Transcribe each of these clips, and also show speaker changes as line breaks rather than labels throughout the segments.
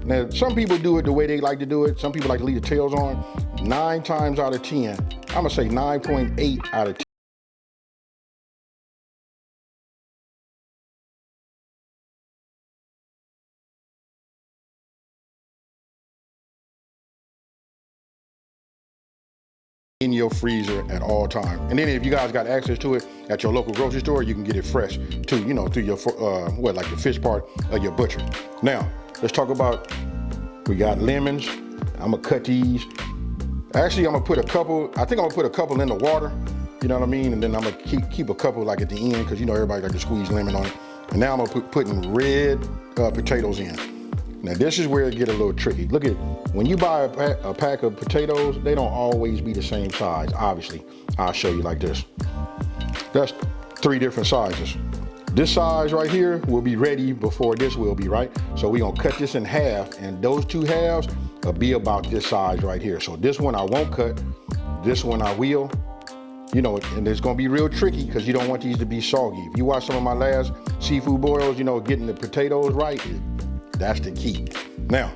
Now, some people do it the way they like to do it. Some people like to leave the tails on. 9 times out of 10, I'm gonna say 9.8 out of 10. In your freezer at all times. And then if you guys got access to it at your local grocery store, you can get it fresh too, you know, through your, like the fish part of your butcher. Now, let's talk about, we got lemons. I'm gonna cut these. Actually, I'm gonna put a couple, I think I'm gonna put a couple in the water, you know what I mean? And then I'm gonna keep a couple like at the end, because you know everybody like to squeeze lemon on it. And now I'm gonna putting red potatoes in. Now this is where it get a little tricky. Look at, when you buy a pack of potatoes, they don't always be the same size, obviously. I'll show you like this. That's 3 different sizes. This size right here will be ready before this will be, right? So we're gonna cut this in half, and those 2 halves will be about this size right here. So this one I won't cut, this one I will. You know, and it's gonna be real tricky because you don't want these to be soggy. If you watch some of my last seafood boils, you know, getting the potatoes right, that's the key. Now,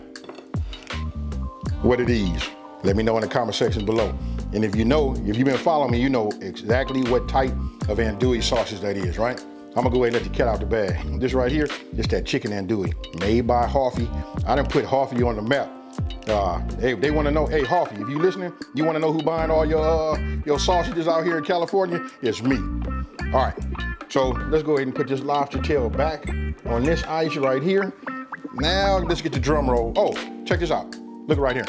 what are these? Let me know in the comment section below. And if you know, if you've been following me, you know exactly what type of andouille sausage that is, right? I'm gonna go ahead and let the cat out the bag. This right here, it's that chicken andouille, made by Harvey. I done put Harvey on the map. They wanna know, hey Harvey, if you listening, you wanna know who buying all your sausages out here in California? It's me. All right, so let's go ahead and put this lobster tail back on this ice right here. Now let's get the drum roll. Oh, check this out. Look right here.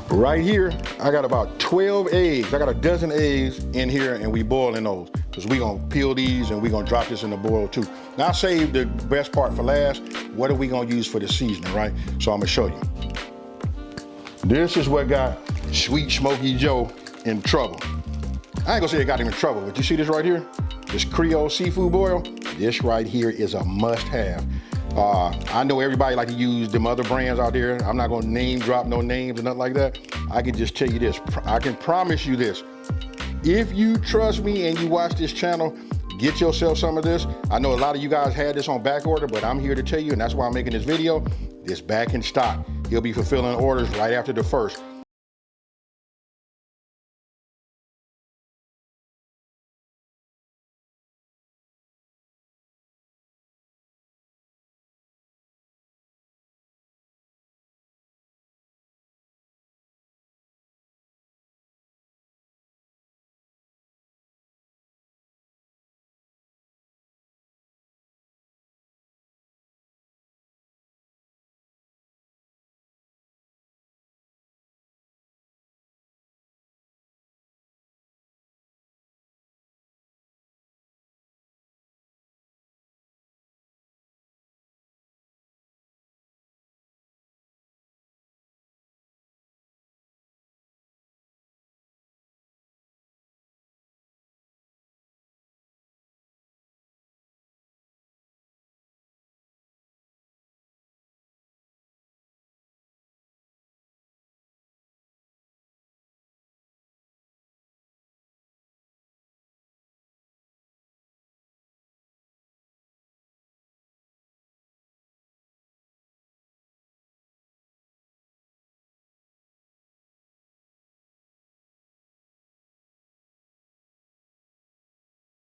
Right here, I got about 12 eggs. I got a dozen eggs in here, and we boiling those because we gonna peel these and we gonna drop this in the boil too. Now I saved the best part for last. What are we gonna use for the seasoning, right? So I'm gonna show you. This is what got Sweet Smoky Joe in trouble. I ain't gonna say it got him in trouble, but you see this right here? This Creole Seafood Boil? This right here is a must-have. I know everybody like to use them other brands out there. I'm not gonna name drop no names or nothing like that. I can just tell you this. I can promise you this. If you trust me and you watch this channel, get yourself some of this. I know a lot of you guys had this on back order, but I'm here to tell you, and that's why I'm making this video. It's back in stock. He'll be fulfilling orders right after the first.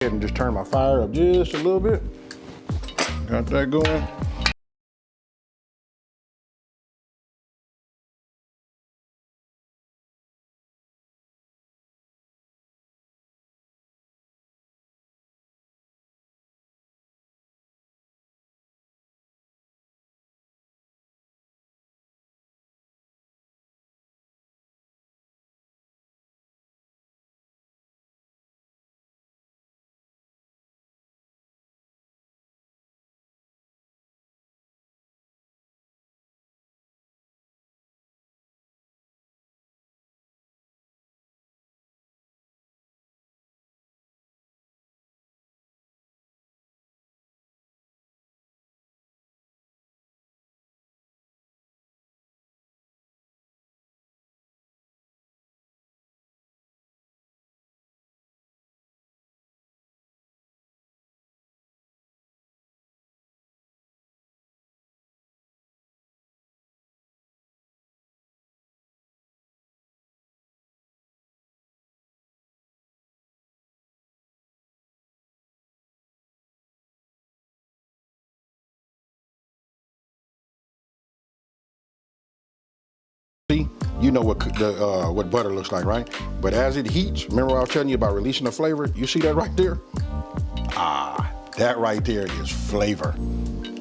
And just turn my fire up just a little bit. Got that going. you know what butter looks like, right? But as it heats, remember I was telling you about releasing the flavor? You see that right there? Ah, that right there is flavor.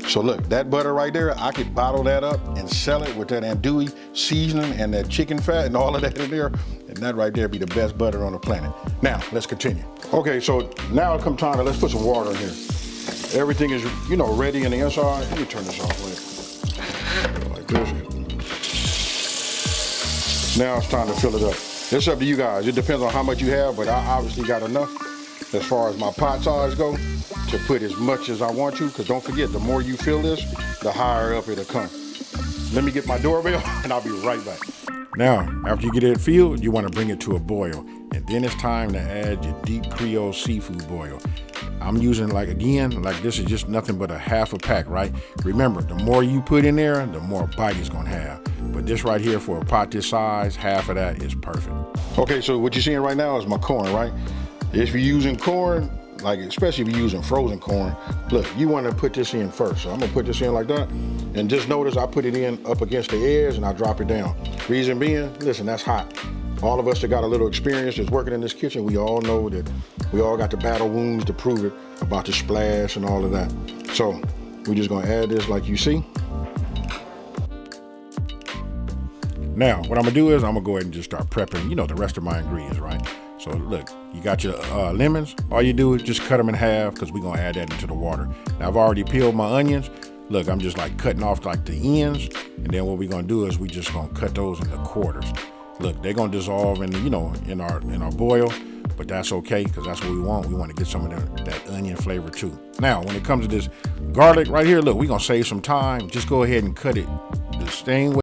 So look, that butter right there, I could bottle that up and sell it with that andouille seasoning and that chicken fat and all of that in there. And that right there be the best butter on the planet. Now, let's continue. Okay, so now it come time to, let's put some water in here. Everything is, you know, ready in the inside. Let me turn this off, like this. Now it's time to fill it up. It's up to you guys. It depends on how much you have, but I obviously got enough as far as my pot size go to put as much as I want to, because don't forget, the more you fill this, the higher up it'll come. Let me get my doorbell and I'll be right back. Now, after you get it filled, you want to bring it to a boil. And then it's time to add your deep Creole seafood boil. I'm using, like this is just nothing but a half a pack, right? Remember, the more you put in there, the more bite it's gonna have. But this right here, for a pot this size, half of that is perfect. Okay, so what you're seeing right now is my corn, right? If you're using corn, like especially if you're using frozen corn, look, you want to put this in first. So I'm gonna put this in like that, and just notice I put it in up against the edge and I drop it down. Reason being, listen, that's hot. All of us that got a little experience that's working in this kitchen, we all know that we all got the battle wounds to prove it about the splash and all of that. So we're just gonna add this like you see. Now, what I'm gonna do is I'm gonna go ahead and just start prepping, you know, the rest of my ingredients, right? So look, you got your lemons. All you do is just cut them in half, because we're gonna add that into the water. Now I've already peeled my onions. Look, I'm just like cutting off like the ends, and then what we're gonna do is we just gonna cut those into quarters. Look, they're gonna dissolve in, you know, in our boil, but that's okay, because that's what we want. We want to get some of that onion flavor too. Now, when it comes to this garlic right here, look, we're gonna save some time. Just go ahead and cut it the same way.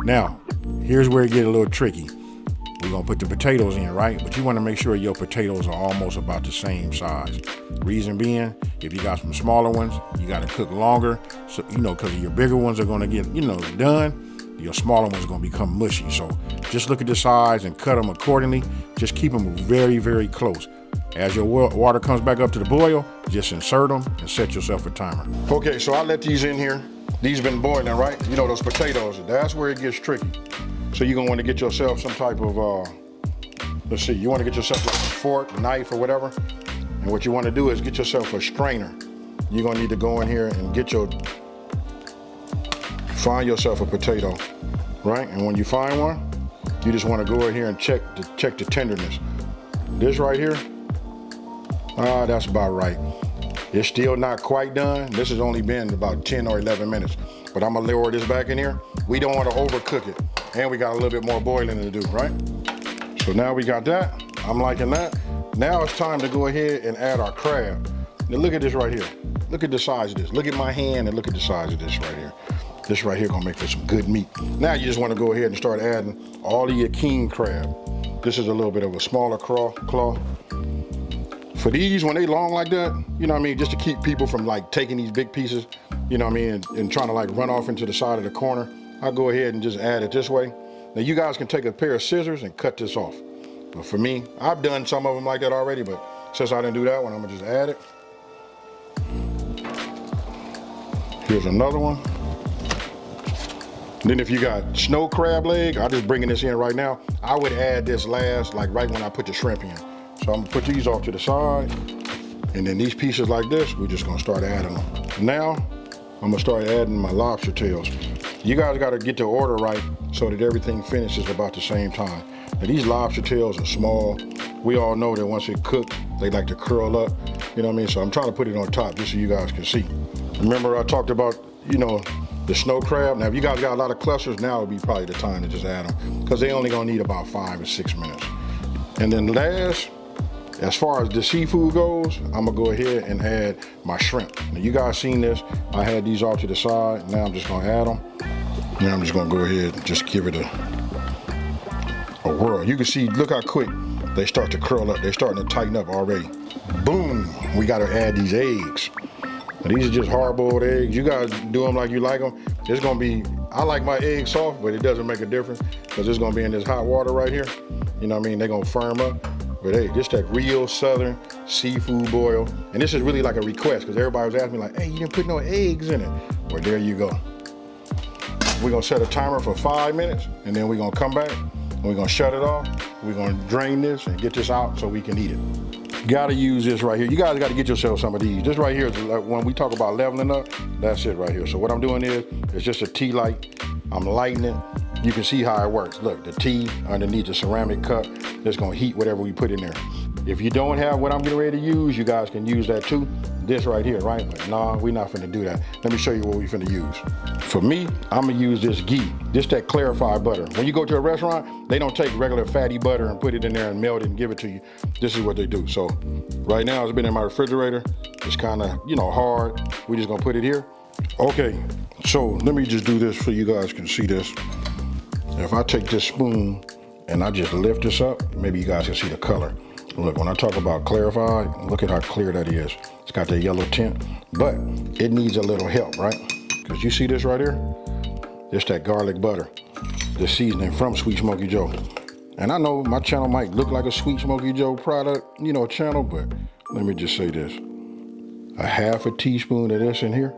Now, here's where it gets a little tricky. We're gonna put the potatoes in, right? But you wanna make sure your potatoes are almost about the same size. Reason being, if you got some smaller ones, you gotta cook longer. So, you know, because your bigger ones are gonna get, you know, done, your smaller ones are gonna become mushy. So just look at the size and cut them accordingly. Just keep them very, very close. As your water comes back up to the boil, just insert them and set yourself a timer. Okay, so I let these in here. These been boiling, right? You know, those potatoes, that's where it gets tricky. So you're gonna wanna get yourself some type of, let's see, you wanna get yourself a fork, knife, or whatever. And what you wanna do is get yourself a strainer. You're gonna need to go in here and find yourself a potato, right? And when you find one, you just wanna go in here and check the tenderness. This right here, that's about right. It's still not quite done. This has only been about 10 or 11 minutes. But I'm gonna lower this back in here. We don't wanna overcook it. And we got a little bit more boiling to do, right? So now we got that. I'm liking that. Now it's time to go ahead and add our crab. Now look at this right here. Look at the size of this. Look at my hand and look at the size of this right here. This right here gonna make for some good meat. Now you just wanna go ahead and start adding all of your king crab. This is a little bit of a smaller claw. For these, when they long like that, you know what I mean, just to keep people from like taking these big pieces, you know what I mean, and trying to like run off into the side of the corner, I'll go ahead and just add it this way. Now you guys can take a pair of scissors and cut this off. But for me, I've done some of them like that already, but since I didn't do that one, I'm gonna just add it. Here's another one. Then if you got snow crab leg, I'm just bringing this in right now. I would add this last, like right when I put the shrimp in. So I'm gonna put these off to the side, and then these pieces like this, we're just gonna start adding them. Now, I'm gonna start adding my lobster tails. You guys gotta get the order right so that everything finishes about the same time. Now these lobster tails are small. We all know that once it cooked, they like to curl up, you know what I mean? So I'm trying to put it on top just so you guys can see. Remember I talked about, you know, the snow crab? Now if you guys got a lot of clusters, now would be probably the time to just add them, because they only gonna need about 5 or 6 minutes. And then last, as far as the seafood goes, I'm gonna go ahead and add my shrimp. Now you guys seen this, I had these off to the side, now I'm just gonna add them. Now I'm just gonna go ahead and just give it a whirl. You can see, look how quick they start to curl up, they're starting to tighten up already. Boom, we gotta add these eggs. Now, these are just hard-boiled eggs. You guys do them like you like them. It's gonna be I like my eggs soft, but it doesn't make a difference because it's gonna be in this hot water right here. You know what I mean? They're gonna firm up. But hey, just that real Southern seafood boil. And this is really like a request because everybody was asking me like, hey, you didn't put no eggs in it. Well, there you go. We're gonna set a timer for 5 minutes and then we're gonna come back and we're gonna shut it off. We're gonna drain this and get this out so we can eat it. Gotta use this right here. You guys gotta get yourself some of these. This right here is like when we talk about leveling up, that's it right here. So what I'm doing is, it's just a tea light. I'm lighting it. You can see how it works. Look, the tea underneath the ceramic cup, that's gonna heat whatever we put in there. If you don't have what I'm getting ready to use, you guys can use that too. This right here, right? But nah, we're not finna do that. Let me show you what we finna use. For me, I'm gonna use this ghee, just that clarified butter. When you go to a restaurant, they don't take regular fatty butter and put it in there and melt it and give it to you. This is what they do. So right now, it's been in my refrigerator. It's kinda, you know, hard. We're just gonna put it here. Okay, so let me just do this so you guys can see this. If I take this spoon and I just lift this up, maybe you guys can see the color. Look, when I talk about clarified, look at how clear that is. It's got that yellow tint, but it needs a little help, right? Because you see this right here? It's that garlic butter, the seasoning from Sweet Smoky Joe. And I know my channel might look like a Sweet Smoky Joe product, you know, channel, but let me just say this. A half a teaspoon of this in here.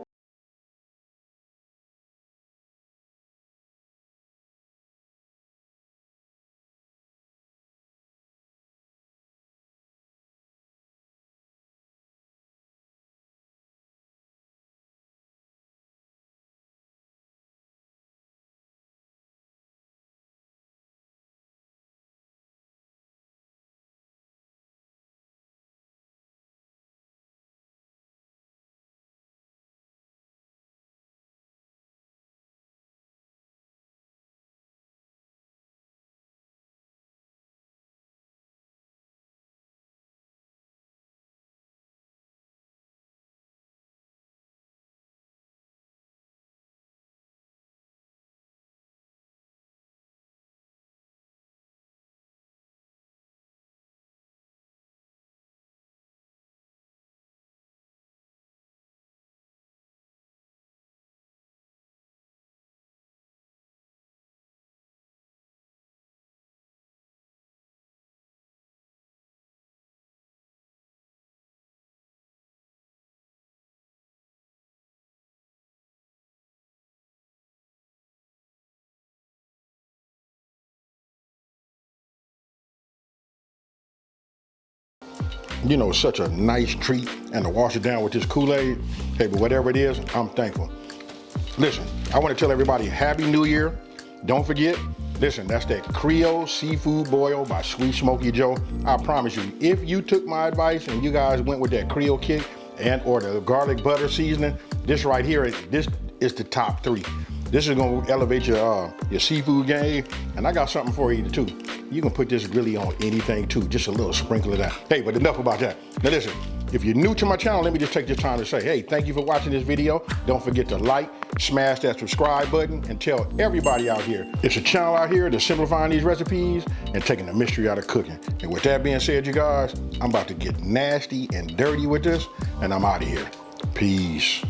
You know, such a nice treat, and to wash it down with this Kool-Aid. Hey, but whatever it is, I'm thankful. Listen, I want to tell everybody Happy New Year. Don't forget, listen, that's that Creole Seafood Boil by Sweet Smoky Joe. I promise you, if you took my advice and you guys went with that Creole kick and or the garlic butter seasoning, this right here, this is the top 3. This is gonna elevate your seafood game, and I got something for you too. You can put this really on anything too, just a little sprinkle of that. Hey, but enough about that. Now listen, if you're new to my channel, let me just take this time to say, hey, thank you for watching this video. Don't forget to like, smash that subscribe button, and tell everybody out here, it's a channel out here that's simplifying these recipes and taking the mystery out of cooking. And with that being said, you guys, I'm about to get nasty and dirty with this, and I'm out of here. Peace.